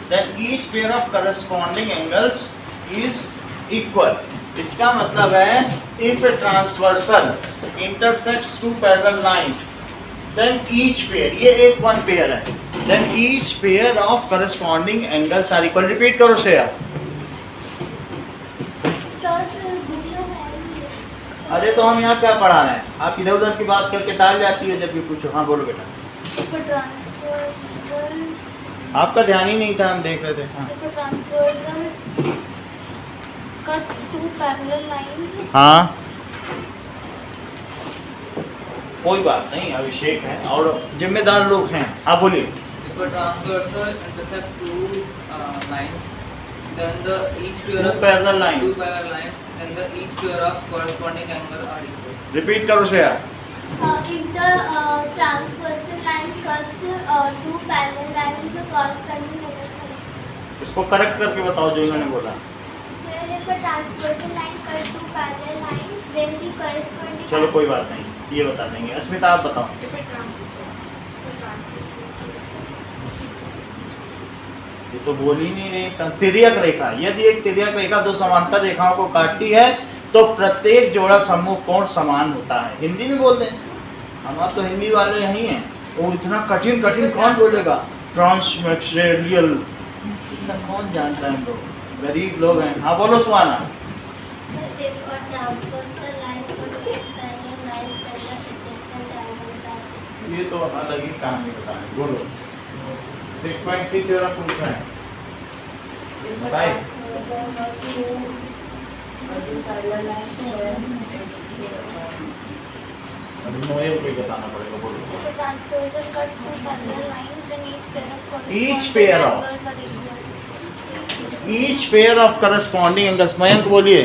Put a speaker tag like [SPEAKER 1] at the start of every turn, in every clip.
[SPEAKER 1] then each pair of corresponding angles is equal. इसका मतलब है if a transversal intersects two parallel lines, then each pair, ये एक one pair है, then each pair of corresponding angles are equal. Repeat करो श्रेया. अरे तो हम यहाँ क्या पढ़ा रहे हैं, आप इधर उधर की बात करके टाल जाती है जब भी पूछो. हाँ बोलो बेटा. आपका ध्यान ही नहीं था, हम देख रहे थे. हाँ कोई बात नहीं, अभिषेक है और जिम्मेदार लोग हैं. आप बोलिए.
[SPEAKER 2] Then the each pair
[SPEAKER 1] Two
[SPEAKER 2] of
[SPEAKER 1] parallel lines.
[SPEAKER 2] two parallel lines, then the each pair of corresponding angle are equal.
[SPEAKER 1] Repeat करो Shreya.
[SPEAKER 3] If the transversal line cuts two parallel lines, the corresponding angles.
[SPEAKER 1] इसको correct करके बताओ जो इन्होंने बोला.
[SPEAKER 3] Sir, if a transversal line cuts two parallel lines, then the corresponding.
[SPEAKER 1] चलो कोई बात नहीं, ये बता देंगे. अस्मिता आप बताओ. ये तो बोल ही नहीं रही. तिर्यक रेखा, यदि एक तिर्यक रेखा दो समांतर रेखाओं को काटती है तो प्रत्येक जोड़ा सम्मुख कोण समान होता है. हिंदी में बोल दें, हम आप तो हिंदी वाले यही हैं. वो इतना कठिन कठिन कौन बोलेगा. ट्रांसमेक्सरेडियल इतना कौन जानता है. हम लोग गरीब लोग हैं. हाँ बोलो सुहाना.
[SPEAKER 3] If a transversal line cuts two parallel lines, then the adjacent angles are.
[SPEAKER 1] ये तो अलग ही कहानी बता रहे. बोलो. 6.3 थ्योरम पूछ रहे हैं. बताइए. अभी नोएल को ही बताना पड़ेगा. बोलो.
[SPEAKER 3] If a transversal cuts two parallel lines, then each pair of
[SPEAKER 1] Each pair of.
[SPEAKER 3] angles are equal.
[SPEAKER 1] Each pair of corresponding angles. Mayank बोलिए.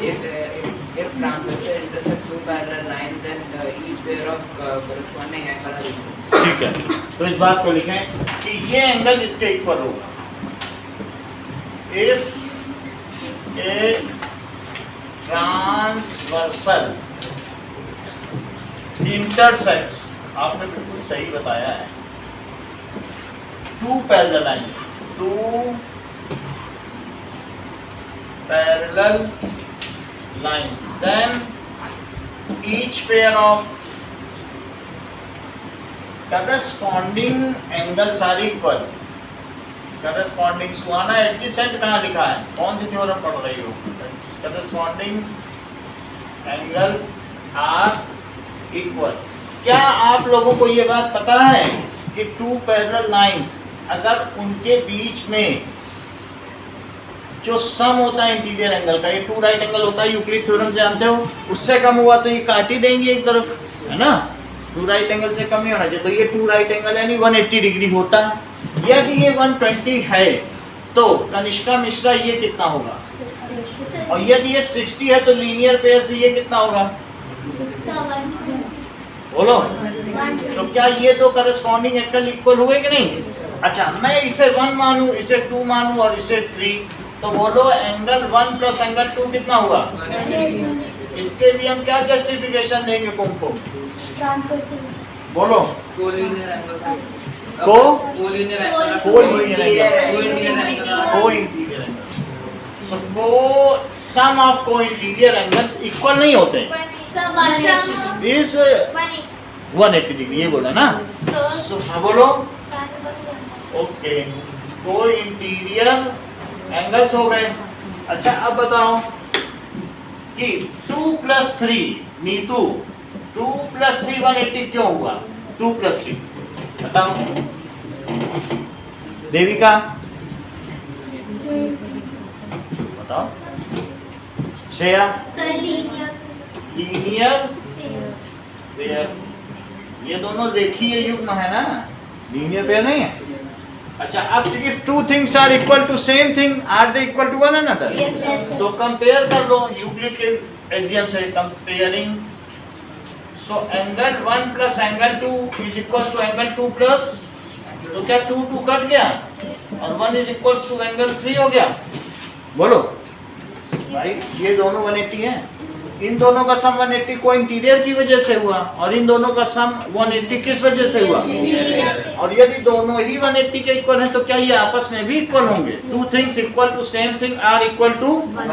[SPEAKER 2] If transversal intersect two parallel lines, then each pair of corresponding angle are equal.
[SPEAKER 1] ठीक है, तो इस बात को लिखें कि ये एंगल इसके इक्वल होगा. If a transversal intersects, आपने बिल्कुल सही बताया है, two parallel lines, two parallel lines, then each pair of corresponding angles are equal. corresponding Suhana adjacent कहाँ लिखा है, कौन सी थ्योरम पढ़ रही हो. corresponding angles are equal. क्या आप लोगों को ये बात पता है कि two parallel lines अगर उनके बीच में जो सम होता है इंटीरियर एंगल का, ये टू राइट एंगल होता है, यूक्लिड थ्योरम से जानते हो, उससे कम हुआ तो ये काट ही देंगे एक तरफ, है ना. टू राइट एंगल से कम ही होना चाहिए. तो ये टू राइट एंगल यानी 180 डिग्री होता है. यदि ये 120 है तो कनिष्का मिश्रा ये कितना होगा.
[SPEAKER 3] 60.
[SPEAKER 1] और यदि ये 60 है तो लीनियर पेयर से ये कितना होगा. बोलो. तो क्या ये दो करस्पॉन्डिंग एंगल इक्वल हुए कि नहीं. अच्छा, मैं इसे 1 मानूं, इसे 2 मानूं और इसे 3, तो बोलो एंगल 1 प्लस एंगल 2 कितना हुआ. इसके लिए हम क्या जस्टिफिकेशन देंगे. कुमकुम बोलो.
[SPEAKER 2] Collinear angle.
[SPEAKER 1] Collinear
[SPEAKER 2] angle.
[SPEAKER 1] Collinear
[SPEAKER 2] Collinear angle.
[SPEAKER 1] Co-interior angles. So sum of co-interior angles equal नहीं होते. Is 180 डिग्री, ये बोला ना. So हाँ बोलो. ओके, co-interior angles हो गए. अच्छा अब बताओ कि 2 + 3 नीतू 2 + 3 180 क्यों हुआ. 2 + 3 बताओ. देविका बताओ. श्रेया. Linear pair. ये दोनों रेखीय युग्म है ना, लीनियर पेयर नहीं है. अच्छा, अब if two things are equal to same thing, are they equal to one another. तो कंपेयर कर लो यूक्लिड के एक्सियम से. Comparing, so angle 1 + angle 2 is equal to angle 2 plus, तो क्या 2 2 कट गया और 1 इज इक्वल टू एंगल 3 हो गया. बोलो भाई, ये दोनों 180 हैं. इन दोनों का सम 180 को इंटीरियर की वजह से हुआ और इन दोनों का सम 180 किस वजह से हुआ? और यदि दोनों ही 180 के इक्वल हैं तो क्या ये आपस में भी इक्वल होंगे? Two things equal to same thing are equal to one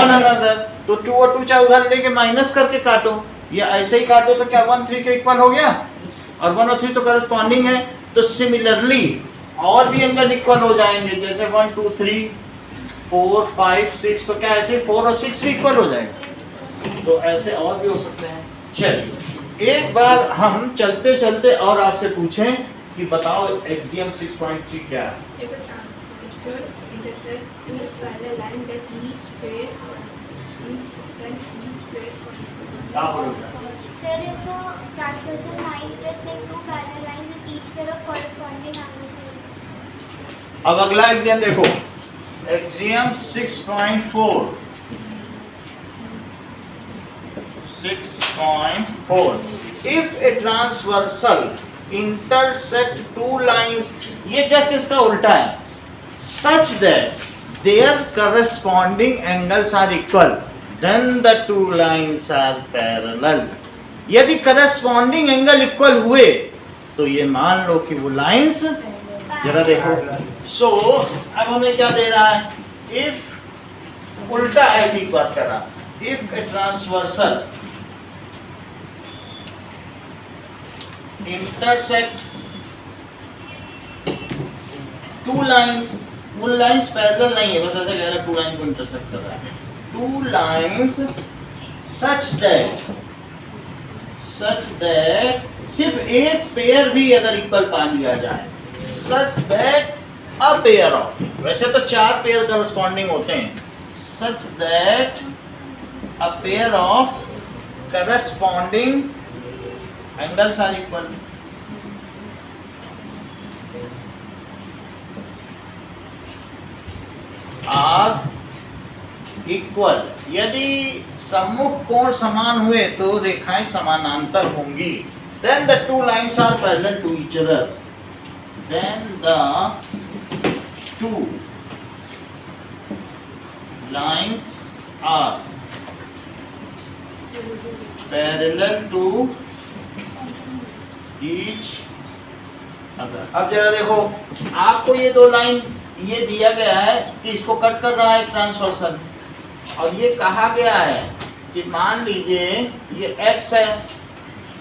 [SPEAKER 1] another. तो 2 और 2 चाहे उधर लेके माइनस करके काटो या ऐसे ही काटो तो क्या 1 3 के इक्वल हो गया और 1 और 3 तो करस्पॉन्डिंग है। तो सिमिलरली और भी एंगल इक्वल हो जाएंगे, जैसे 1 2 3 4 5 6, तो क्या ऐसे 4 और 6 भी इक्वल हो जाएगा? तो ऐसे और भी हो सकते हैं। चलिए एक बार हम चलते चलते और आपसे पूछें कि बताओ एक्सियम 6.3 क्या है?
[SPEAKER 4] If a transversal intersect two parallel lines, then each pair corresponds.
[SPEAKER 1] क्या बोलोगे?
[SPEAKER 3] Sir, if a transversal line intersect two parallel lines, then each pair of corresponding angles will.
[SPEAKER 1] अब अगला एक्सियम देखो, axiom 6.4 If a transversal intersect two lines, ये just इसका उल्टा है, such that their corresponding angles are equal, then the two lines are parallel. यदि corresponding angle equal हुए तो ये मान लो कि वो lines, जरा देखो, so अब हमें क्या दे रहा है? If उल्टा है, ठीक बात कर रहा, if a transversal intersect two lines, वो लाइंस पैरेलल नहीं है, बस ऐसा कह रहा है टू लाइन को इंटरसेक्ट कर रहा है, टू लाइंस such that सिर्फ एक पेयर भी अगर इक्वल पा लिया जाए, such that a pair of, वैसे तो 4 पेयर करस्पॉन्डिंग होते हैं, such that a pair of corresponding angles are equal. Are equal, यदि सम्मुख कोण समान हुए तो रेखाएं समानांतर होंगी, then the two lines are parallel to each other, then the two lines are parallel to each other. अब जरा देखो, आपको ये दो लाइन ये दिया गया है कि इसको कट कर रहा है ट्रांसवर्सल, और ये कहा गया है कि मान लीजिए ये x है,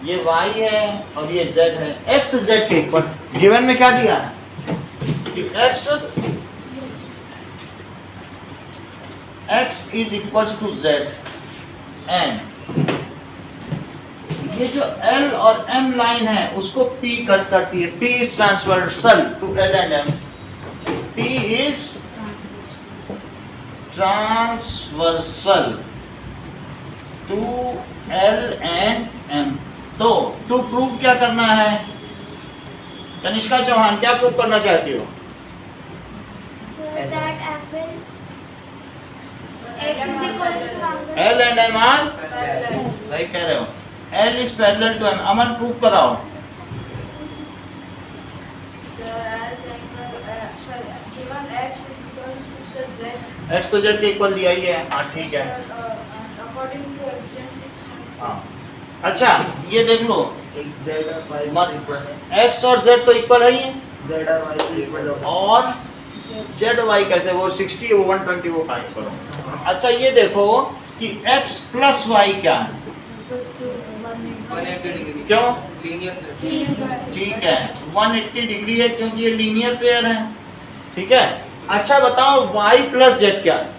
[SPEAKER 1] ये y है और ये z है, x z के इक्वल। गिवन में क्या दिया है कि x is equals to z and ये जो L और M लाइन है उसको P कट करती है, P is transversal to L and M, P is transversal to L and M. तो टू प्रूव क्या करना है? कनिष्का चौहान क्या प्रूव करना चाहती हो?
[SPEAKER 3] So that angle x is equal to angle.
[SPEAKER 1] L and M are सही कह रहे हो, L is parallel to M. Aman prove कराओ। x तो z के इक्वल दिया ही है, हाँ ठीक है, हाँ अच्छा ये देख लो, x और z तो इक्वल है ही, और z y कैसे, वो 60 वो 120 वो का इक्वल हो। अच्छा ये देखो कि x प्लस y क्या है,
[SPEAKER 2] 180 डिग्री,
[SPEAKER 1] क्यों?
[SPEAKER 2] लीनियर,
[SPEAKER 1] ठीक है 180 डिग्री है क्योंकि ये लीनियर पेयर है, ठीक है। अच्छा बताओ y प्लस z क्या है?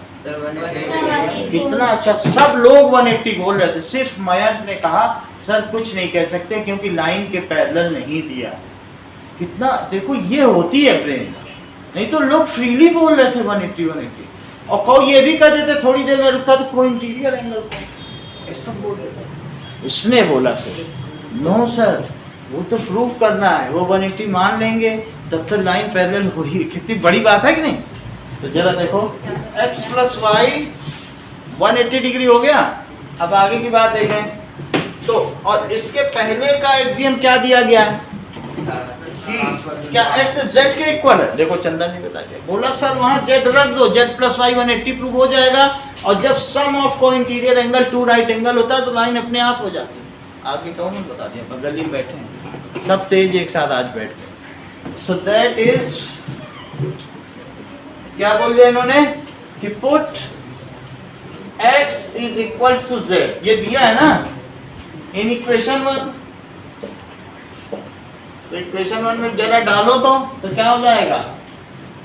[SPEAKER 1] कितना अच्छा, सब लोग 180 बोल रहे थे, सिर्फ मयंक ने कहा सर कुछ नहीं कह सकते क्योंकि लाइन के पैरेलल नहीं दिया। कितना देखो ये होती है ब्रेन, नहीं तो लोग फ्रीली बोल रहे थे 180 और कहो ये भी कर देते थोड़ी देर में रुकता तो कोई इंटीरियर एंगल को ऐसा बोल देते। उसने बोला सर नो सर वो तो प्रूव करना है, वो 180 मान लेंगे तब तो लाइन पैरेलल हुई। कितनी बड़ी बात है कि नहीं? तो जरा देखो x प्लस वाई 180 डिग्री हो गया। अब आगे की बात देखें तो, और इसके पहले का एक्सियम क्या दिया गया है? कि क्या x z के इक्वल है? देखो चंदन ने बता दिया, बोला सर वहां z रख दो, z प्लस वाई 180 प्रूव हो जाएगा, और जब sum of co-interior angle two right angle होता है तो लाइन अपने आप हो जाती है। आगे कौन ने बता दिया, बगल ही बैठे हैं सब तेज एक साथ आज बैठ गए। सो दैट इज, क्या बोल दिया इन्होंने कि put x is equal to z, ये दिया है ना इन इक्वेशन 1, तो इक्वेशन 1 में जरा डालो तो क्या हो जाएगा,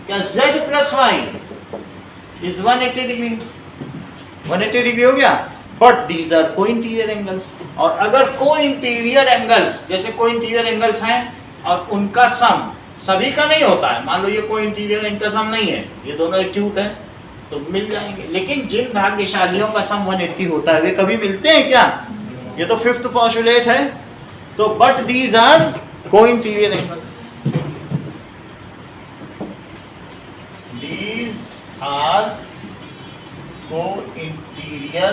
[SPEAKER 1] क्या z plus y is 180 degree, 180 degree हो गया, but these are co-interior angles, और अगर को इंटीरियर एंगल्स, जैसे को इंटीरियर एंगल्स हैं और उनका सम सभी का नहीं होता है, मान लो ये को इंटीरियर इनका सम नहीं है, ये दोनों एक्यूट है तो मिल जाएंगे, लेकिन जिन भाग्यशालियों का सम 180 होता है वे कभी मिलते हैं क्या, ये तो फिफ्थ पोस्टुलेट है, तो but these are co-interior angles, these are co-interior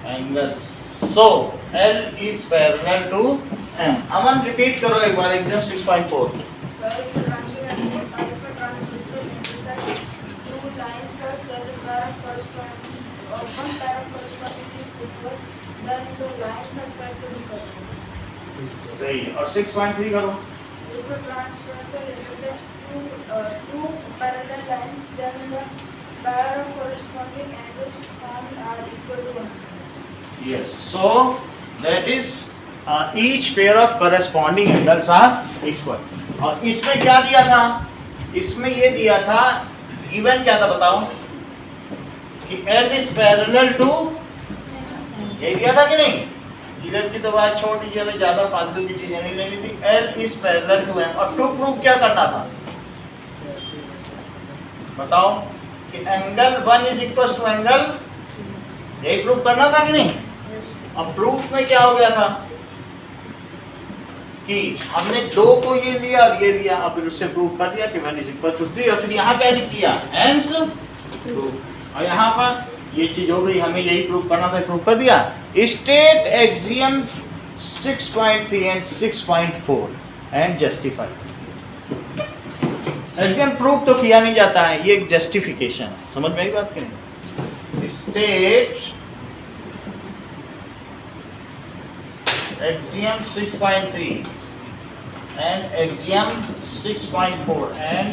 [SPEAKER 1] angles, so L is parallel to M। Aman repeat करो एक बार एग्जाम 6.4। सही, और 6.3 करो।
[SPEAKER 3] If a transversal intersects two parallel lines, then the pair of corresponding angles formed are equal to 1.
[SPEAKER 1] Yes, so that is each pair of corresponding angles are equal। और इसमें क्या दिया था, इसमें ये दिया था, given क्या था बताओ, कि L is parallel to, ये दिया था कि नहीं, इधर की तो बात छोड़ दीजिए, हमें ज्यादा फालतू की चीजें नहीं लेनी थी, L is parallel to M, और टू प्रूफ क्या करना था बताओ, कि angle 1 is equal to angle, यही प्रूफ करना था कि नहीं। अब प्रूफ में क्या हो गया था कि हमने दो को ये लिया और ये लिया, अब उससे प्रूफ कर दिया कि 1 is equal to 3, और फिर यहाँ क्या लिख दिया, हेंस प्रूफ, और यहाँ पर ये चीज हो गई, हमें यही प्रूफ करना था, प्रूफ कर दिया। State axiom 6.3 and 6.4 and justify. Axiom proof तो किया नहीं जाता है, ये एक जस्टिफिकेशन है, समझ में आई बात की नहीं। State axiom 6.3 and axiom 6.4 and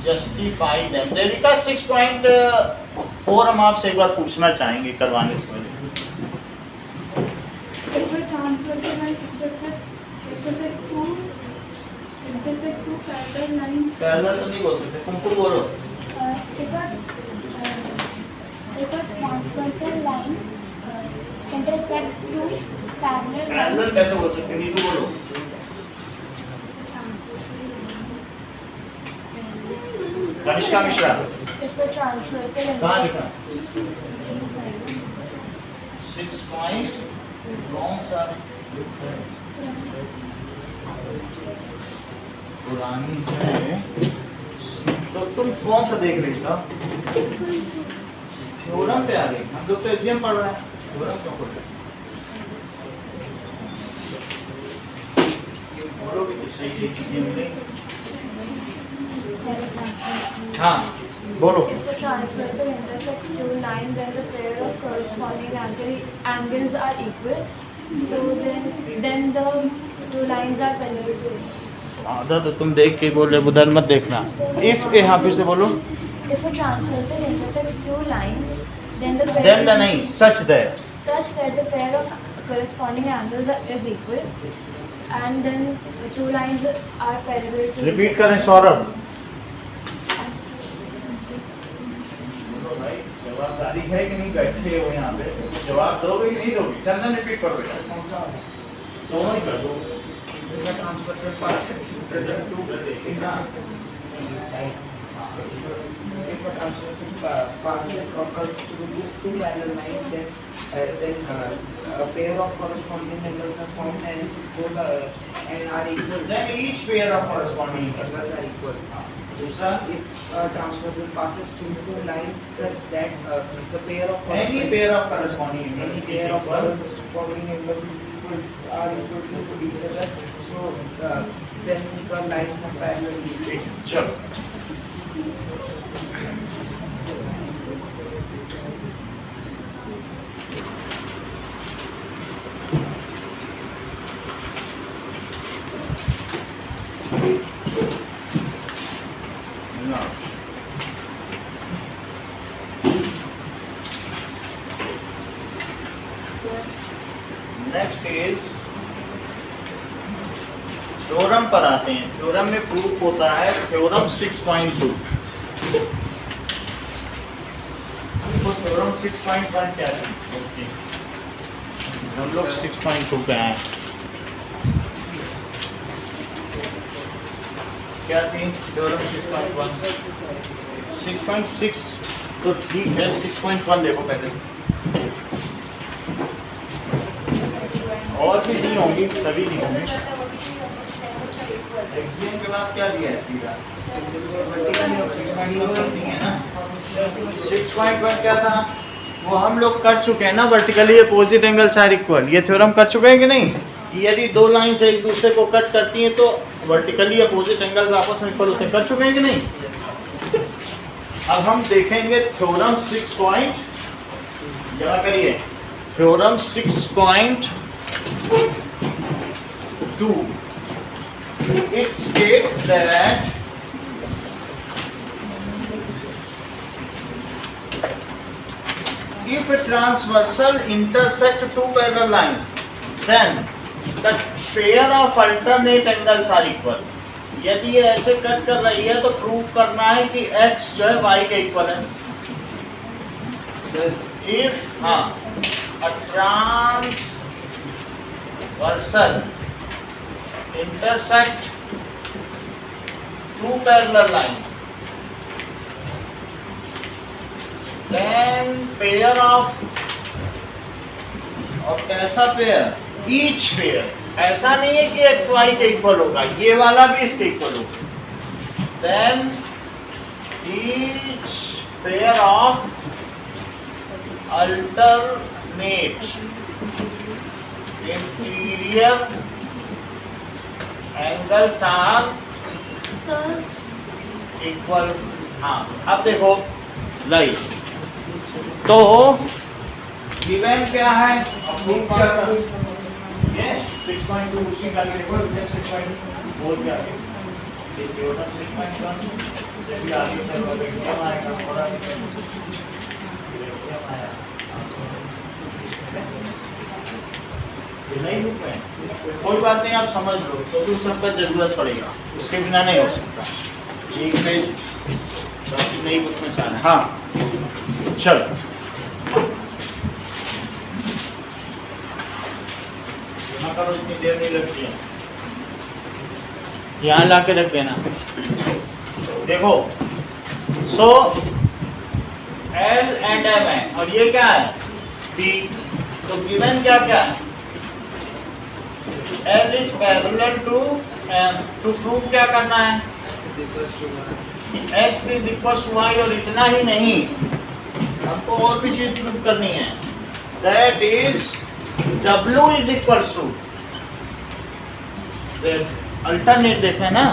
[SPEAKER 1] justify them. Devika 6.4 हम आपसे एक बार पूछना चाहेंगे करवाने से पहले।
[SPEAKER 4] If a transversal line intersect two parallel lines,
[SPEAKER 1] parallel तो नहीं बोल सकते, तुम बोलो।
[SPEAKER 3] If a transversal line intersect two parallel
[SPEAKER 1] parallel
[SPEAKER 3] lines,
[SPEAKER 1] कैसे बोल सकते, नीतू बोलो। Kanishka Mishra
[SPEAKER 3] if a transversal
[SPEAKER 1] कहाँ लिखा, 6 point wrong sir, पुरानी है, तो तुम कौन सा देख रही था, थ्योरम पे आ गई, हम लोग तो एग्जाम पढ़ रहे हैं, थ्योरम क्यों पढ़ रहे हैं, बोलोगे तो सही चीजें मिलेंगी। हाँ बोलो।
[SPEAKER 3] If a transversal intersects two lines, then the pair of corresponding angles are equal. So then the two lines are parallel to each other.
[SPEAKER 1] आधा तो तुम देख के बोल रहे, उधर मत देखना। If यहाँ फिर से बोलो।
[SPEAKER 3] If a transversal intersects two lines, then the pair
[SPEAKER 1] Then the नहीं, such that
[SPEAKER 3] the pair of corresponding angles is equal, and then the two lines are parallel to each
[SPEAKER 1] repeat
[SPEAKER 3] other.
[SPEAKER 1] करें सौरभ। जवाबदारी है कि नहीं, बैठे हो यहाँ पे, जवाब दोगे कि नहीं दोगे, चंदन रिपीट करो बेटा, दोनों ही कर दो।
[SPEAKER 2] ट्रांसवर्सल पार्ट
[SPEAKER 1] प्रेजेंट टू कर देखिए ना।
[SPEAKER 2] If a transversal passes occurs through two parallel lines, then a pair of corresponding angles are formed and both are equal.
[SPEAKER 1] Then each pair of corresponding angles
[SPEAKER 2] Angles are equal.
[SPEAKER 1] दूसरा,
[SPEAKER 2] If a transversal passes through two lines such that the pair of
[SPEAKER 1] any pair of corresponding
[SPEAKER 2] any
[SPEAKER 1] angles
[SPEAKER 2] pair
[SPEAKER 1] is
[SPEAKER 2] of
[SPEAKER 1] equal,
[SPEAKER 2] corresponding angles are equal to each other, So then the lines are parallel.
[SPEAKER 1] ठीक है, चलो next is theorem पर आते हैं। Theorem में proof होता है theorem 6.2। तो थ्योरम 6.1 क्या है? ओके, हम लोग 6.2 पे आए। क्या थी थ्योरम 6.1? 6.6 तो ठीक है, 6.1 देखो पहले। और भी नहीं होंगी, सभी नहीं होंगे। एक्सियम के बाद क्या दिया है सीधा? 6.1 है ना। 6.1 क्या था? वो हम लोग कर चुके हैं ना, vertically opposite angles are equal. ये थ्योरम कर चुके हैं कि नहीं? यदि दो लाइंस एक दूसरे को कट करती हैं तो वर्टिकली अपोजिट एंगल्स आपस में इक्वल होते हैं। कर चुके हैं कि नहीं? अब हम देखेंगे थ्योरम 6 पॉइंट, जमा करिए, theorem 6.2। It states that if a transversal intersect two parallel lines, then the pair of alternate angles are equal. यदि ये ऐसे कट कर रही है तो प्रूफ करना है कि x जो है y के इक्वल है। If a transversal intersect two parallel lines, then pair of, और कैसा पेयर? Each pair, ऐसा नहीं है कि x y के इक्वल होगा, ये वाला भी इसके इक्वल होगा। Then each pair of alternate interior angles are equal। हाँ, अब देखो लाई, तो गिवन क्या है? ये 6.2 उसी का लिखो, 6.4 क्या है? ये थ्योरम 6.1 जब भी आगे चल रहा है आएगा थोड़ा नहीं बुक में कोई बात नहीं, आप समझ लो तो भी सबका जरूरत पड़ेगा, उसके बिना नहीं हो सकता। एक पेज बाकी नई बुक में सारा। हाँ चल, यहाँ करो, इतनी देर नहीं लगती है, यहाँ ला के रख देना। देखो सो एल एंड एम है और ये क्या है? बी। तो गिवन क्या क्या है? L is parallel to M। to prove क्या करना है? X is equal to Y। और इतना ही नहीं, हमको और भी चीज प्रूव करनी है। That is W is equal to Z। Alternate देखना है ना,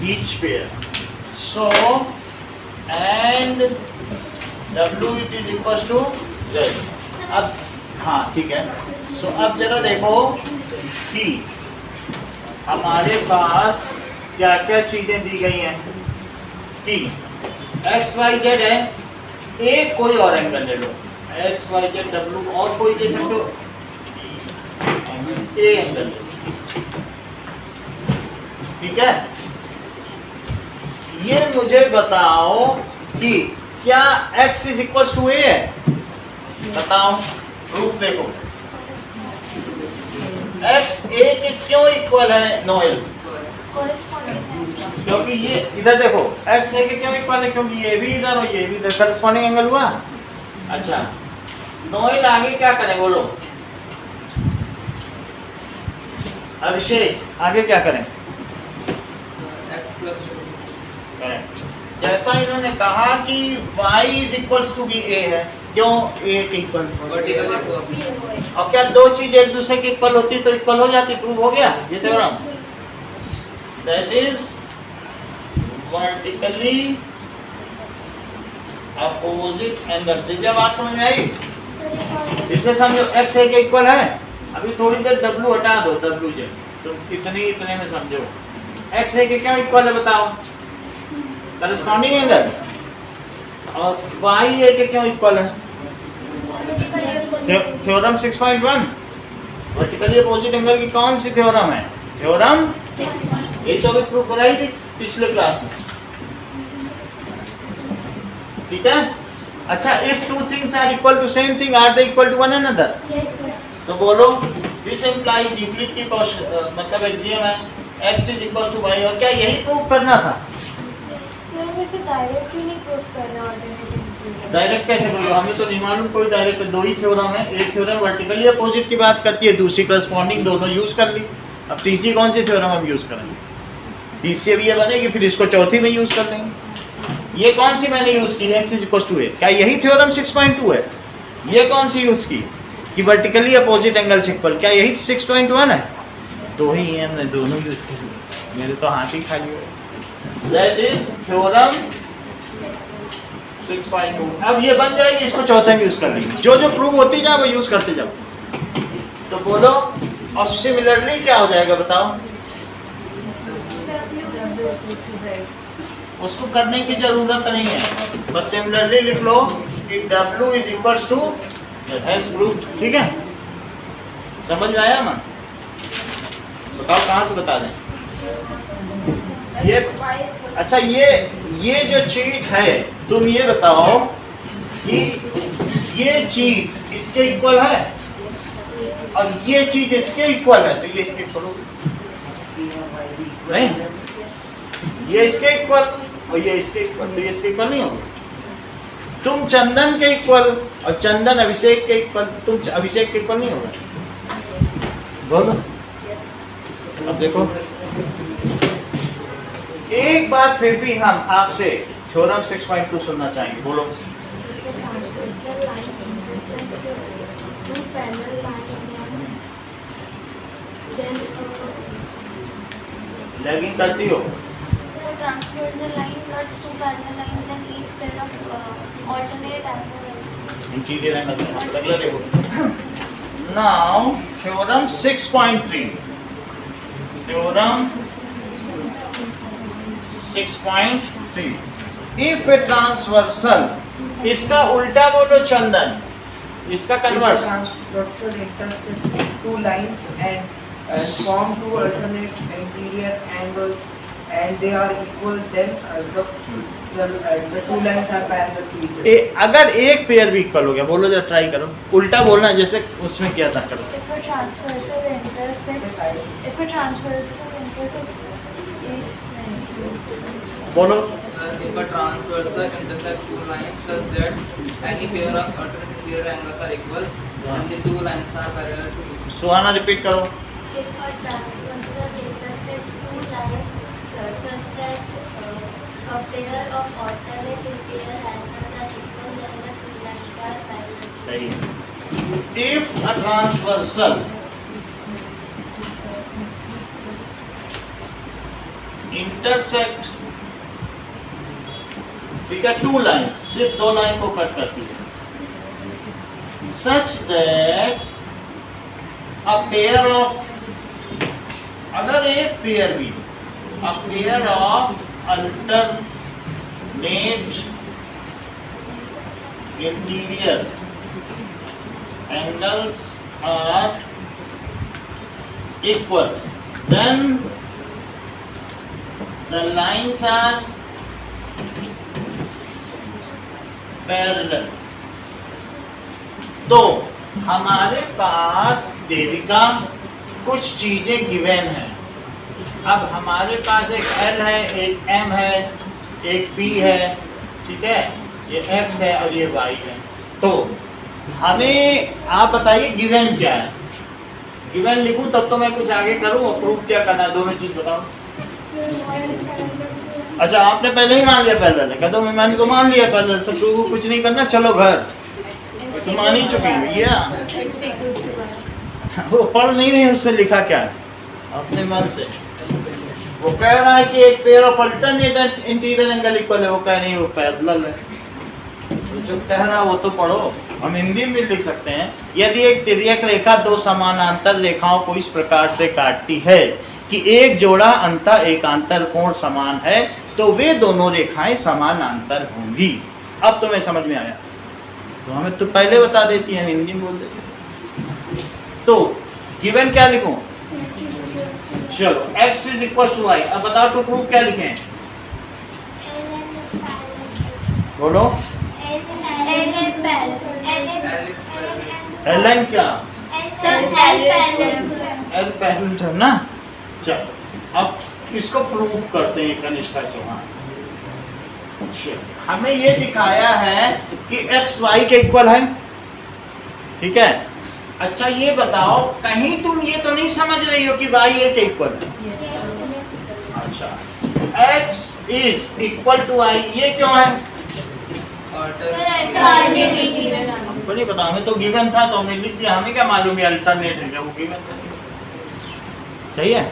[SPEAKER 1] each pair। So and W it is equal to Z। अब हाँ ठीक है। सो अब जरा देखो कि हमारे पास क्या क्या चीजें दी गई हैं कि एक्स वाई जेड है, एक कोई और एंगल ले लो, एक्स वाई जेड डब्ल्यू, और कोई ले सकते हो, ए एंगल ले लो, ठीक है। ये मुझे बताओ कि क्या x इज इक्वल टू ए है? बताओ, प्रूफ देखो। x a के क्यों इक्वल है नोएल? क्योंकि ये इधर देखो, x a के क्यों इक्वल है? क्योंकि ये भी इधर और ये भी इधर, करस्पॉन्डिंग एंगल हुआ। अच्छा नोएल आगे क्या करें बोलो? अभिषेक आगे क्या करें? जैसा इन्होंने कहा कि y is equals to b a है, क्यों a के इक्वल? और क्या दो चीज एक दूसरे के इक्वल होती तो इक्वल हो जाती? प्रूव हो गया ये theorem. that is vertically opposite angles। Divya बात समझ में आई? फिर से समझो, x a के इक्वल है। अभी थोड़ी देर w हटा दो, w j, तो इतने में समझो। x a के क्या इक्वल है बताओ? Corresponding angle. और y a के क्यों इक्वल है? थ्योरम 6.1 वर्टिकली अपोजिट एंगल की कौन सी थ्योरम है? थ्योरम, ये तो अभी प्रूव कराई थी पिछले क्लास में, ठीक है। अच्छा, if two things are equal to same thing, are they equal to one another? तो बोलो, दिस इंप्लाइज यूक्लिड की मतलब एक्सियम है x is equal to y, और क्या यही प्रूव करना था?
[SPEAKER 3] सर वैसे डायरेक्ट क्यों नहीं प्रूफ करना ऑर्डिनरी?
[SPEAKER 1] डायरेक्ट कैसे करोगे? हमें तो नहीं मालूम कोई डायरेक्ट। दो ही थ्योरम है, एक थ्योरम वर्टिकली अपोजिट की बात करती है, दूसरी करस्पॉन्डिंग, दोनों यूज कर ली। अब तीसरी कौन सी थ्योरम हम यूज करेंगे? तीसरी अब ये बनेगी, फिर इसको चौथी में यूज कर लेंगे। ये कौन सी मैंने यूज की? x is equal to a, क्या यही थ्योरम 6.2 है? ये कौन सी यूज की कि वर्टिकली अपोजिट एंगल से इक्वल, क्या यही 6.1 है? दो ही है, हमने दोनों यूज कर लिए, मेरे तो हाथ ही खाली हुए। That is theorem 6.2। अब ये बन जाएगी, इसको चौथे में यूज कर लेंगे। जो जो प्रूव होती जाए वो यूज करते जाओ। तो बोलो, और सिमिलरली क्या हो जाएगा बताओ? उसको करने की जरूरत नहीं है, बस सिमिलरली लिख लो कि W is equal to has proved, ठीक है। समझ में आया ना? बताओ कहाँ से बता दें ये? अच्छा, ये जो चीज है, तुम ये बताओ कि ये चीज इसके इक्वल है और ये चीज इसके इक्वल है, तो ये इसके इक्वल होगी नहीं? ये इसके इक्वल और ये इसके इक्वल, तो ये इसके इक्वल नहीं होगा। तुम चंदन के इक्वल और चंदन अभिषेक के इक्वल, तुम अभिषेक के इक्वल नहीं होगा। बोलो, अब देखो, एक बार फिर भी हम आपसे थ्योरम 6.2 सुनना चाहेंगे। बोलो। लैगिंग करती हो?
[SPEAKER 3] Transversal line cuts two parallel lines and each pair of alternate angles.
[SPEAKER 1] Interior angle अगला देखो। Now theorem 6.3, theorem 6.3, if a transversal, इसका उल्टा बोलो चंदन, इसका converse.
[SPEAKER 2] Transversal intersect two lines and form two alternate interior angles and they are equal, then the two lines are parallel to each other.
[SPEAKER 1] अगर एक pair भी equal हो गया, बोलो जरा, ट्राई करो, उल्टा बोलना जैसे उसमें किया था, करो।
[SPEAKER 3] If a transversal intersects each line.
[SPEAKER 1] बोलो।
[SPEAKER 5] If a transversal intersect two lines such that any pair of alternate interior angles are equal and the two lines are parallel to each other.
[SPEAKER 1] Suhana repeat करो।
[SPEAKER 3] If a transversal intersects two lines such that a pair of alternate interior angles are equal, then the two lines are parallel.
[SPEAKER 1] सही है। If a transversal intersect, ठीक है, two lines, सिर्फ दो line को cut करती है, such that a pair of, अगर एक पेयर भी, a pair of alternate interior angles are equal, then the lines are parallel। तो हमारे पास देविका कुछ चीजें गिवन हैं। अब हमारे पास एक L है, एक M है, एक P है, ठीक है, ये X है और ये Y है। तो हमें आप बताइए गिवन क्या है? गिवन लिखूं तब तो मैं कुछ आगे करूं, और प्रूफ क्या करना है, दोनों चीज बताओ। अच्छा, आपने पहले ही मान लिया पैरेलल है, कहते मैंने तो मान लिया पैरेलल, सब प्रूफ कुछ नहीं करना, चलो घर, तो मान ही चुके हैं भैया। वो पढ़ नहीं रहे, उसमें लिखा क्या है अपने मन से वो कह रहा है कि एक pair of alternate interior angle equal है, वो कह नहीं वो पैरेलल है। तो जो कह रहा है वो तो पढ़ो, हम हिंदी में लिख सकते हैं। यदि एक तिर्यक रेखा दो समानांतर रेखाओं को इस प्रकार से काटती है कि एक जोड़ा अंतः एकांतर कोण समान है तो वे दोनों रेखाएं समानांतर होंगी। अब तुम्हें समझ में आया? तो हमें तो पहले बता देती है, हिंदी में बोल देती। तो गिवन क्या लिखूं? चलो x is equal to y। अब बताओ टू प्रूफ क्या लिखें? बोलो। ln क्या? l पहलू टर्म ना। चलो अब इसको प्रूफ करते हैं कनिष्ठा चौहान। हमें ये दिखाया है कि x y के इक्वल है, ठीक है। अच्छा ये बताओ कहीं तुम ये तो नहीं समझ रही हो कि y a के इक्वल है? अच्छा x is equal to y, ये क्यों है? हमको नहीं पता, हमें तो गिवन था तो हमने लिख दिया, हमें क्या मालूम है अल्टरनेट है, वो गिवन था। सही है।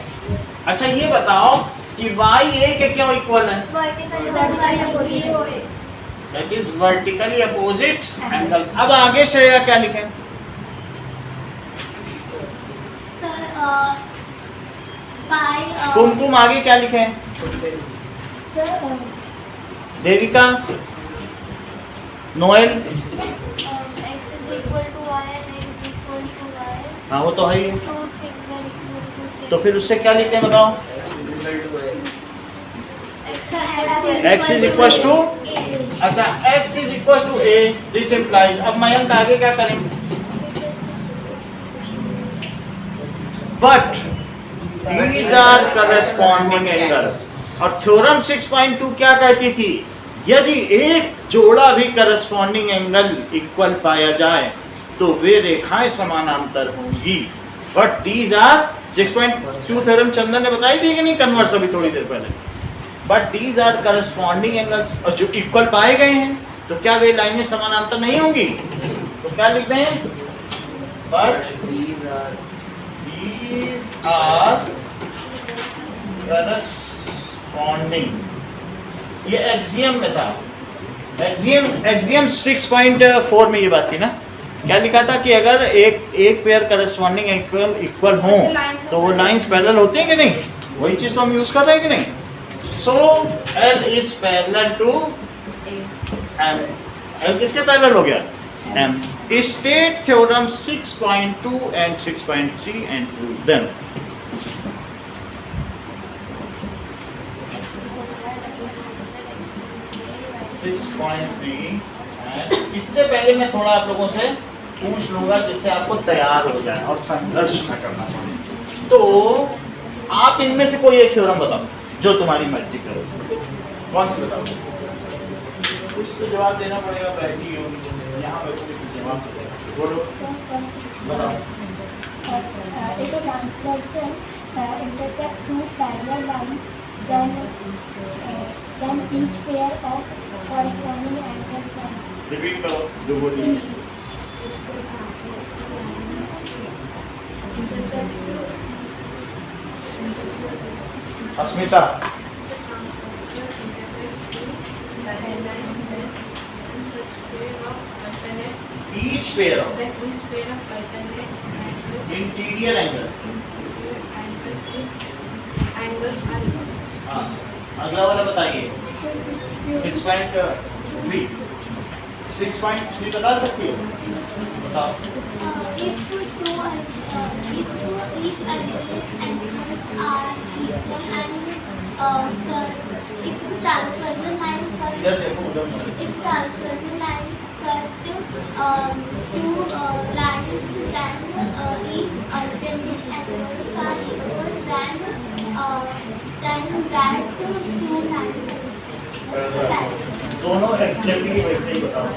[SPEAKER 1] अच्छा ये बताओ कि y a के क्यों इक्वल है? That is vertically opposite angles. अब आगे श्रेया क्या लिखें? कुमकुम आगे क्या लिखें? देविका, नोएल, हाँ वो तो है ही। तो फिर उससे क्या लिखते हैं बताओ? x इज इक्वल टू, अच्छा x is equal to a, this implies. अब मयंक आगे क्या करेंगे? But these are corresponding angles। और थ्योरम 6.2 क्या कहती थी? यदि एक जोड़ा भी करस्पॉन्डिंग एंगल इक्वल पाया जाए तो वे रेखाएं समानांतर होंगी। बट दीज आर 6.2 थ्योरम चंदन ने बताई थी कि नहीं कन्वर्स अभी थोड़ी देर पहले। But these are corresponding angles, और जो इक्वल पाए गए हैं तो क्या वे लाइनें समानांतर नहीं होंगी? तो क्या लिखते हैं? But these are corresponding। ये एक्सियम में था, एक्सियम 6.4 में ये बात थी ना। क्या लिखा था कि अगर एक पेयर करस्पॉन्डिंग इक्वल हो तो वो लाइंस पैरेलल होते हैं कि नहीं? वही चीज तो हम यूज कर रहे हैं कि नहीं? So L is parallel to M। L किसके पैरेलल हो गया? M। State theorem 6.2 and 6.3 and prove them। इससे पहले मैं थोड़ा आप लोगों से पूछ लूंगा जिससे आपको तैयार हो जाए और संघर्ष न करना पड़े। तो आप इनमें से कोई एक थ्योरम बताओ जो तुम्हारी मर्जी करो। कौन सी बताओ? कुछ तो जवाब देना पड़ेगा, बैठी हो यहाँ बैठो जवाब बोलो, बताओ।
[SPEAKER 6] If a transversal intersect two parallel lines, then each pair of corresponding angles are
[SPEAKER 1] repeat करो जो बोली। अस्मिता, each pair of interior angle। हाँ अगला वाला बताइए। 6.3 बता सकती हो? बताओ।
[SPEAKER 6] if each axis and are equal and if transversal lines
[SPEAKER 1] इधर देखो उधर मत।
[SPEAKER 6] if transversal lines cut two lines, then each alternate angles are equal, then that two lines
[SPEAKER 1] दोनों एक्चुअली वैसे ही बताओ।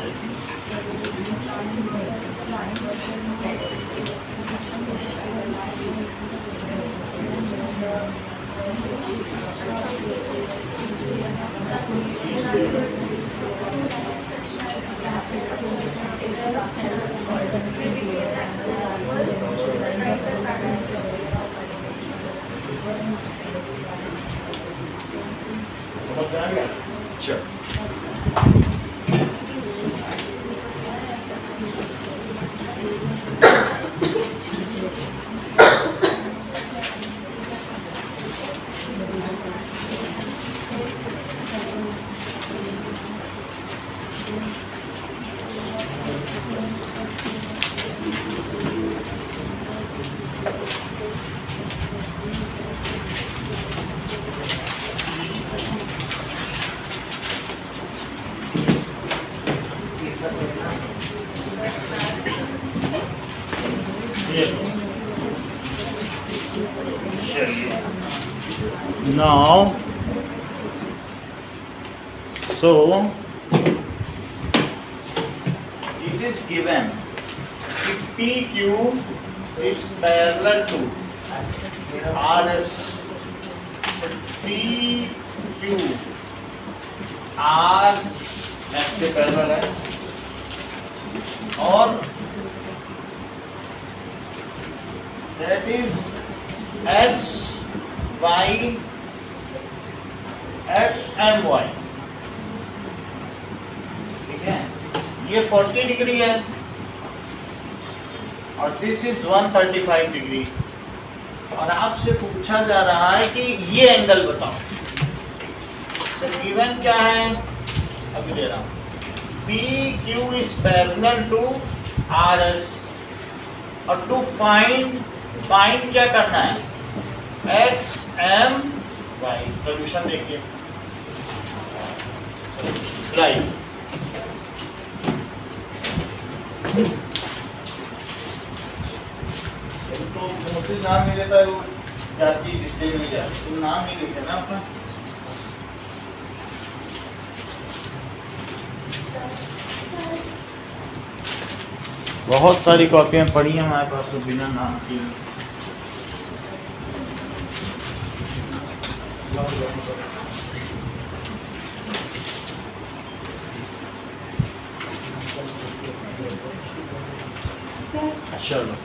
[SPEAKER 1] Now, so it is given if PQ is parallel to RS. So PQ R S के parallel है और that is X Y X M Y, ठीक है, ये 40 degree है और दिस इज 135 डिग्री और आपसे पूछा जा रहा है कि ये एंगल बताओ। सो गिवन क्या है, अभी दे रहा हूँ, P Q is parallel to R S और टू फाइंड क्या करना है, एक्स एम वाई। सोल्यूशन देखिए, राइट, तो मोटी नाम नहीं लेता है वो जाती लिखते नहीं जाती, तुम नाम नहीं लिखे ना अपना। बहुत सारी कॉपियां पड़ी हैं हमारे पास तो बिना नाम की। चलो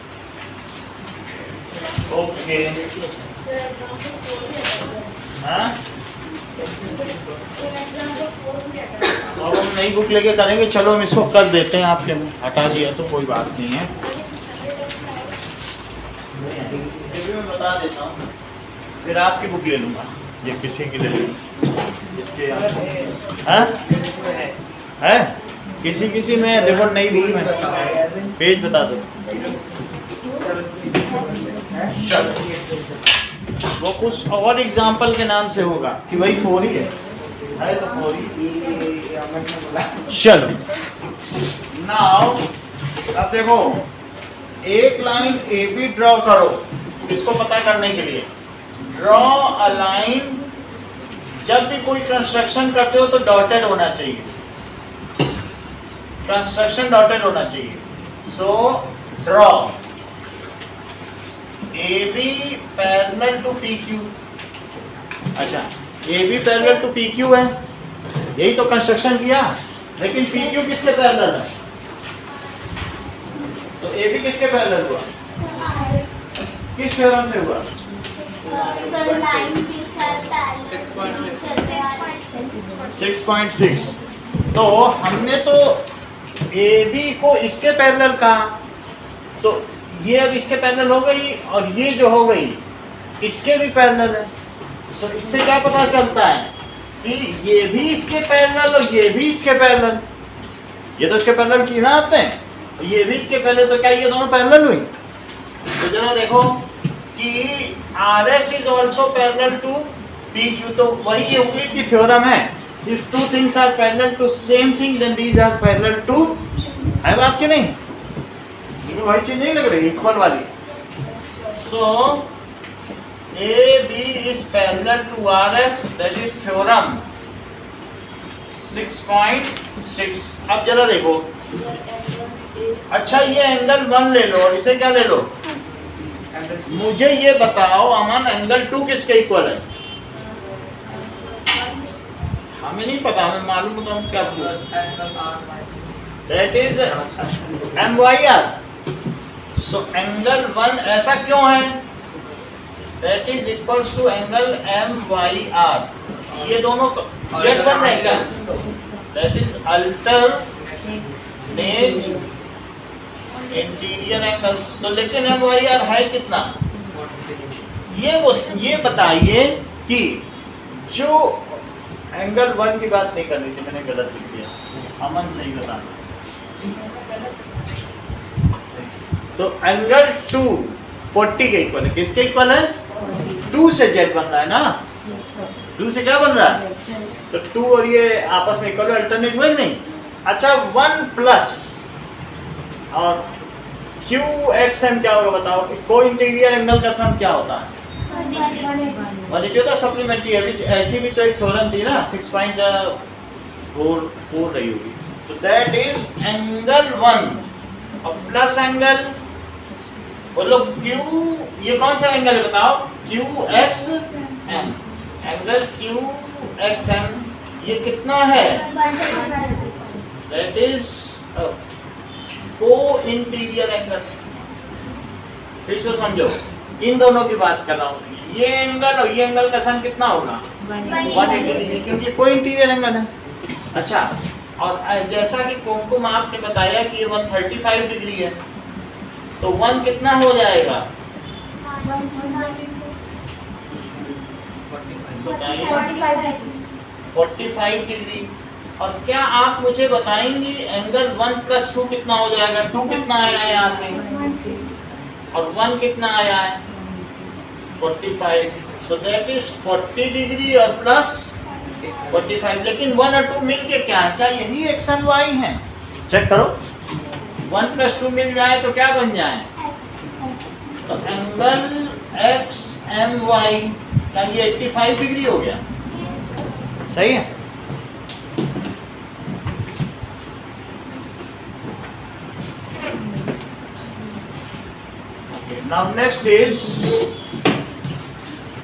[SPEAKER 1] ओके, हाँ अब हम नई बुक लेके करेंगे। चलो हम इसको कर देते हैं, आपने हटा दिया तो कोई बात नहीं है, मैं बता देता हूँ, फिर आपकी बुक ले लूँगा, ये किसी की ले लूँगा, इसके हाँ है किसी में देखो नई बुक में पेज बता दो। वो कुछ और एग्जाम्पल के नाम से होगा कि वही 4 ही है तो 4 ही। चलो नाउ अब देखो, एक लाइन ए बी ड्रॉ करो, इसको पता करने के लिए ड्रॉ अ लाइन। जब भी कोई कंस्ट्रक्शन करते हो तो डॉटेड होना चाहिए, कंस्ट्रक्शन डॉटेड होना चाहिए। So draw AB parallel to PQ। अच्छा, AB पैरेलल टू PQ है, यही तो कंस्ट्रक्शन किया, लेकिन PQ किसके पैरेलल है, तो AB किसके पैरेलल हुआ, किस थ्योरम से हुआ, 6.6। तो हमने तो AB को इसके पैरेलल कहा, तो ये अब इसके पैरेलल हो गई और ये जो हो गई इसके भी पैरेलल है। सो इससे क्या पता चलता है कि ये भी इसके पैरेलल और ये भी इसके पैरेलल, ये तो इसके पैरेलल की ना आते हैं, तो ये भी इसके पैरेलल, तो क्या ये दोनों पैरेलल हुई। तो जरा देखो कि RS is also parallel to PQ, तो वही यूक्लिड की थ्योरम है, if two things are parallel to same thing then these are parallel to, है बात की नहीं, वही चीज नहीं लग रही, इक्वल वाली। सो AB is parallel to RS, that is theorem 6.6। अब जरा देखो, अच्छा ये एंगल 1 ले लो और इसे क्या ले लो, मुझे ये बताओ अमन एंगल 2 किसके इक्वल है, हमें नहीं पता, हमें मालूम होता हूँ क्या पूछ, that is MYR। So angle 1 ऐसा क्यों है, that is equals to angle MYR। ये दोनों Z1 angle, that is alternate interior angles. तो लेकिन MYR है कितना? ये बताइए कि जो एंगल 1 की बात नहीं करनी थी, मैंने गलत लिख दिया, अमन सही बताना। तो एंगल 2 40 के इक्वल है, किसके इक्वल है? 2 से Z बन रहा है ना, 2 से क्या बन रहा है? तो 2 और ये आपस में इक्वल अल्टरनेट हुए नहीं। अच्छा 1 प्लस और QXM क्या होगा बताओ? को इंटीरियर एंगल का सम क्या होता है? 180 होता है सप्लीमेंट्री। अभी ऐसी भी तो एक थ्योरम थी ना 6.44 रही होगी। तो दैट इज एंगल 1 और प्लस एंगल बोलो Q, ये कौन सा एंगल है बताओ? QXM, एंगल QXM ये कितना है? दैट इज को इंटीरियर एंगल। फिर से समझो, इन दोनों की बात कर रहा हूँ। ये एंगल और ये एंगल का सम कितना होगा? 180 डिग्री, क्योंकि को इंटीरियर एंगल है। अच्छा, और जैसा कि कुमकुम आपने बताया कि ये 135 डिग्री है, तो 1 कितना हो जाएगा? बताइए 45 डिग्री। और क्या आप मुझे बताएंगी एंगल 1 प्लस 2 कितना हो जाएगा? 2 कितना आया है यहाँ से और 1 कितना आया है? 45। सो दैट इज 40 डिग्री और प्लस 45। लेकिन 1 और 2 मिलके क्या है? क्या यही एक्स एंड वाई है? चेक करो, 1 प्लस 2 मिल जाए तो क्या बन जाए? तो एंगल XMY क्या ये 85 डिग्री हो गया? सही है। Now next is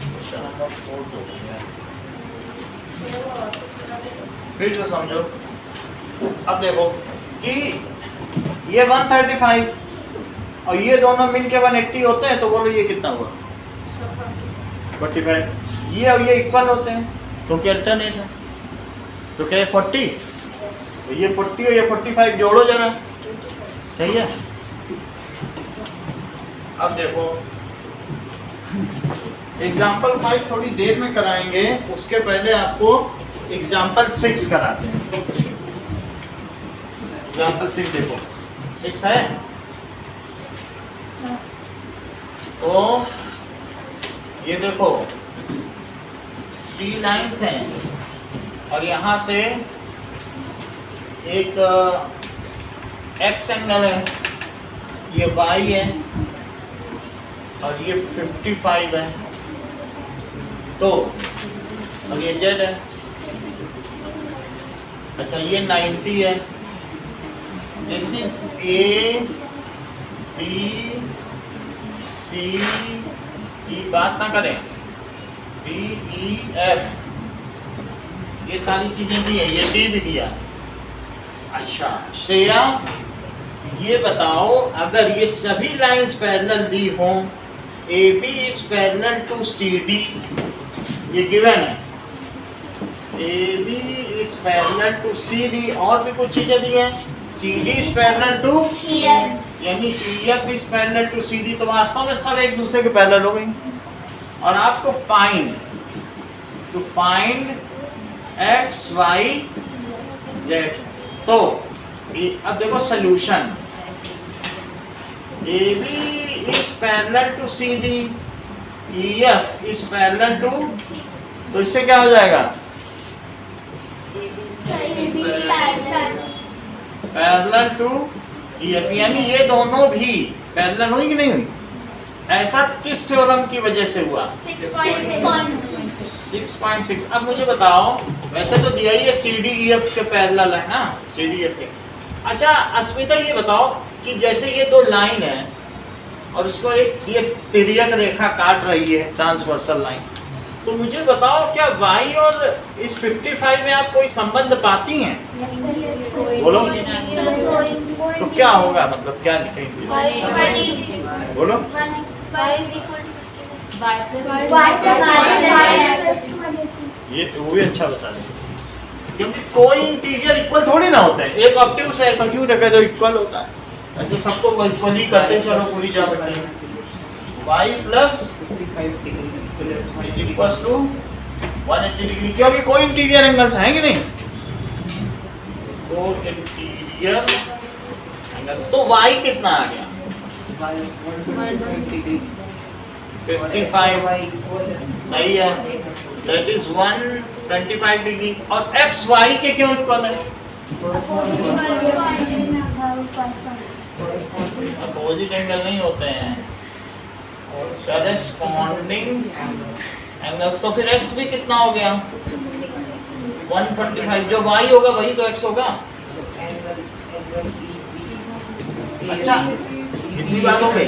[SPEAKER 1] question number 4 तो हो गया। फिर से समझो, अब देखो कि ये 135 और ये दोनों मिलके 180 होते हैं, तो बोलो ये कितना हुआ? 45। ये और ये इक्वल होते हैं क्योंकि अल्टरनेट है, तो क्या 40? तो ये 40 और ये 45 जोड़ो जरा, सही है। अब देखो एग्जाम्पल 5 थोड़ी देर में कराएंगे, उसके पहले आपको एग्जाम्पल 6 कराते हैं। एग्जाम्पल 6 देखो, 6 है तो ये देखो 3 लाइन्स हैं और यहाँ से एक एक्स एंगल है, ये वाई है और ये 55 है, तो और ये जेड है। अच्छा ये 90 है। This is A B C E, बात ना करें, B E F, ये सारी चीजें दी है, ये D भी दिया। अच्छा श्रेया ये बताओ, अगर ये सभी लाइंस पैरेलल दी हों, AB is parallel to CD, ये गिवन है, AB is parallel to CD, और भी कुछ चीजें दी हैं, CD इज पैरेलल टू यानी EF is parallel to CD, तो वास्तव में सब एक दूसरे के पैरेलल हो गई। और आपको फाइंड X Y Z, तो अब देखो solution, AB is parallel to CD, EF is parallel to, तो इससे क्या हो जाएगा? पैरेलल टू EF, यानी ये दोनों भी पैरेलल हुई कि नहीं हुई? ऐसा किस थ्योरम की वजह से हुआ? 6.6। अब मुझे बताओ, वैसे तो दिया ही है CDEF के पैरेलल है ना, CDEF के। अच्छा अस्मिता ये बताओ कि जैसे ये दो लाइन है और उसको एक ये तिर्यक रेखा काट रही है, ट्रांसवर्सल लाइन, तो मुझे बताओ क्या y और इस 55 में आप कोई संबंध पाती हैं? बोलो तो क्या होगा, मतलब क्या लिखेंगे? बोलो ये वो भी अच्छा बता रहे। क्योंकि कोई इंटीजर इक्वल थोड़ी ना होता है, एक ऑक्टेव से एक ऑक्टेव रखे तो इक्वल होता है, ऐसे सबको इक्वल ही करते चलो पूरी geometry. y plus
[SPEAKER 2] 55 degree
[SPEAKER 1] is equal to 180 degree, क्योंकि कोई इंटीरियर एंगल्स हैं कि नहीं, कोई इंटीरियर एंगल्स। तो y कितना आ गया
[SPEAKER 2] 125 डिग्री
[SPEAKER 1] 55, सही है, दैट इज 125 डिग्री। और x y के क्यों इक्वल है? अपोजिट एंगल नहीं होते हैं, करेस्पॉन्डिंग एंगल्स। तो फिर x भी कितना हो गया 125, जो y होगा वही तो x होगा। अच्छा, इतनी बात हो गई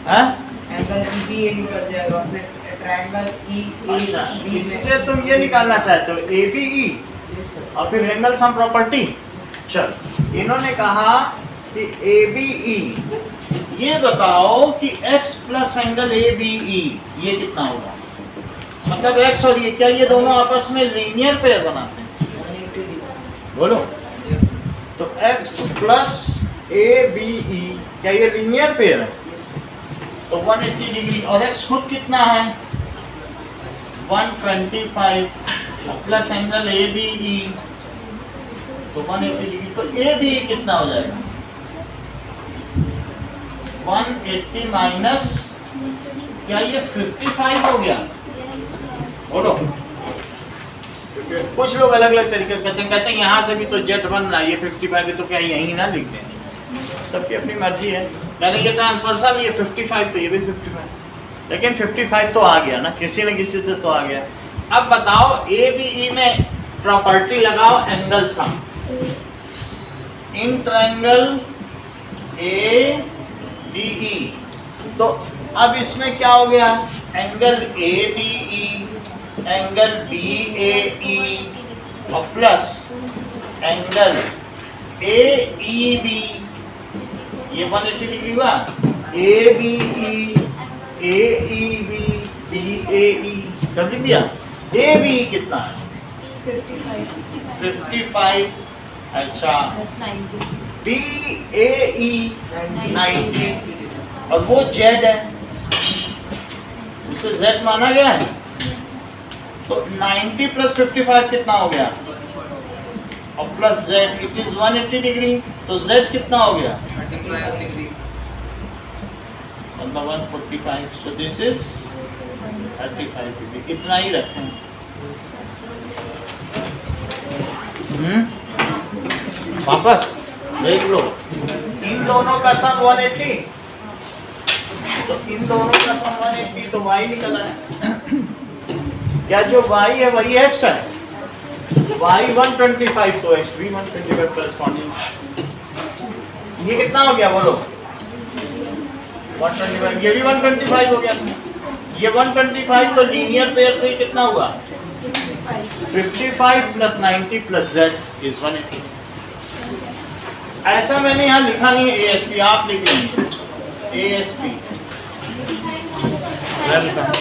[SPEAKER 1] हाँ?
[SPEAKER 2] एंगल EBA निकल जाएगा, फिर ट्रायंगल EAB
[SPEAKER 1] इससे तुम ये निकालना चाहते हो ABE और फिर एंगल सम प्रॉपर्टी। चल, इन्होंने कहा कि ABE, ये बताओ कि x प्लस एंगल ABE ये कितना होगा, मतलब x और ये, क्या ये दोनों आपस में लीनियर पेयर बनाते हैं? बोलो। तो x प्लस ABE क्या ये लीनियर पेयर है? तो 180 डिग्री, और x खुद कितना है 125 प्लस एंगल ABE तो 180 डिग्री। तो ABE कितना हो जाएगा 180 माइनस, क्या ये 55 हो गया? बोलो। कुछ लोग अलग अलग तरीके से कहते हैं यहाँ से भी तो जेट बन रहा है, ये 55 है तो क्या यहीं ना लिख दें, सबकी अपनी मर्जी है। यानी ये ट्रांसवर्सल, ये 55 तो ये भी 55, लेकिन 55 तो आ गया ना, किसी न किसी से तो आ गया। अब बताओ ABE में प्रॉपर्टी लगाओ angle sum, in triangle ABE। तो अब इसमें क्या हो गया, एंगल ABE, एंगल BAE और प्लस एंगल AEB, ये 180 डिग्री हुआ। ABE, AEB, BAE सब लिख दिया। ABE कितना है 55, अच्छा
[SPEAKER 3] प्लस 90,
[SPEAKER 1] BAE 90, और वो Z है, उसे Z माना गया है। तो 90 प्लस 55 कितना हो गया, और plus Z it is 180 degree, तो Z कितना हो गया
[SPEAKER 5] 35 डिग्री।
[SPEAKER 1] मतलब 145, सो दिस इज 35 डिग्री। इतना ही रखें। वापस देख लो, इन दोनों का सम 180, तो इन दोनों का सम 180, तो y निकला है। क्या जो y है वही x है, y 125 तो x भी 125 करस्पॉन्डिंग। ये कितना हो गया बोलो 125, ये भी 125 हो गया। ये 125 तो लीनियर पेयर से ही कितना हुआ 55 प्लस 90 प्लस z इज 180। ऐसा मैंने यहाँ लिखा नहीं है ASP, आप लिख लेंगे ASP। वेलकम।